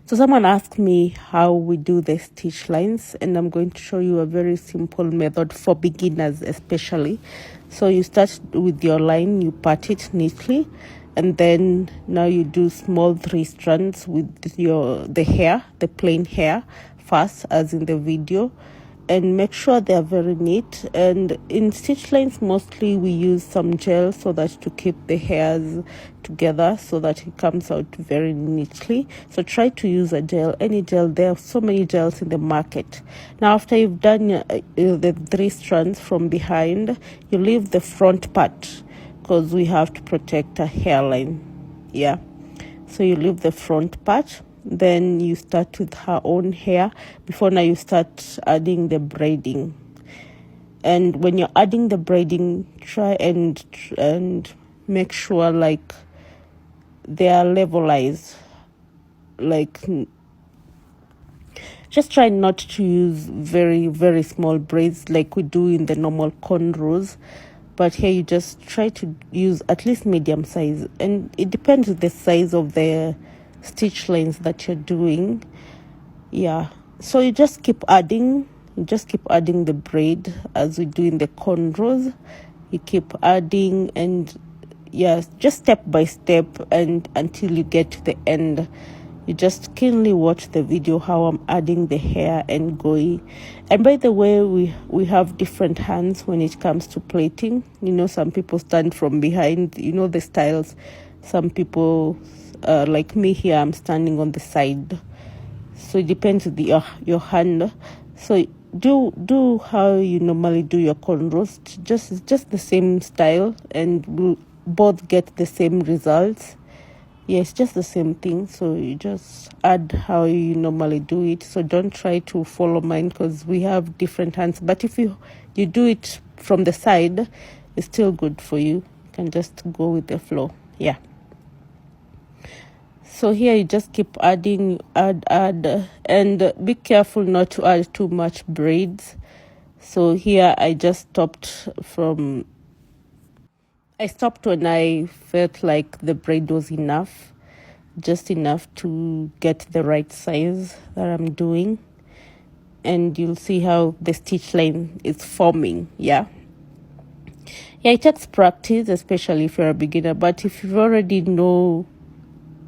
So someone asked me how we do the stitch lines, and I'm going to show you a very simple method for beginners especially. So you start with your line, you part it neatly, and then now you do small 3 strands with the plain hair first, as in the video, and make sure they are very neat. And in stitch lines mostly we use some gel so that to keep the hairs together so that it comes out very neatly. So try to use a gel, any gel. There are so many gels in the market. Now after you've done the 3 strands from behind, you leave the front part because we have to protect a hairline. Yeah, so you leave the front part, then you start with her own hair. Before now you start adding the braiding, and when you're adding the braiding, try and make sure like they are levelized. Like, just try not to use very, very small braids like we do in the normal cornrows, but here you just try to use at least medium size, and it depends on the size of the stitch lines that you're doing. Yeah, so you just keep adding the braid as we do in the cornrows. You keep adding, and yes, just step by step, and until you get to the end. You just keenly watch the video how I'm adding the hair and going. And by the way, we have different hands when it comes to plaiting. You know, some people stand from behind, you know the styles. Some people, like me here, I'm standing on the side. So it depends on your hand. So do how you normally do your cornrows. Just the same style, and we'll both get the same results. Yeah, it's just the same thing. So you just add how you normally do it. So don't try to follow mine because we have different hands. But if you do it from the side, it's still good for you. You can just go with the flow. Yeah. So here you just keep adding, add, and be careful not to add too much braids. So here I just stopped when I felt like the braid was enough, just enough to get the right size that I'm doing. And you'll see how the stitch line is forming. Yeah, it takes practice, especially if you're a beginner. But if you already know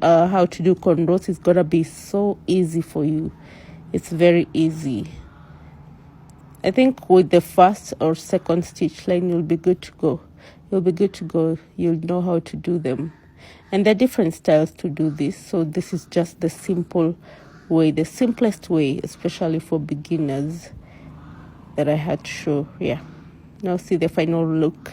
how to do cornrows, it's gonna be so easy for you. It's very easy. I think with the first or second stitch line, you'll be good to go. You'll know how to do them. And there are different styles to do this. So this is just the simple way, the simplest way, especially for beginners, that I had to show. Yeah. Now see the final look.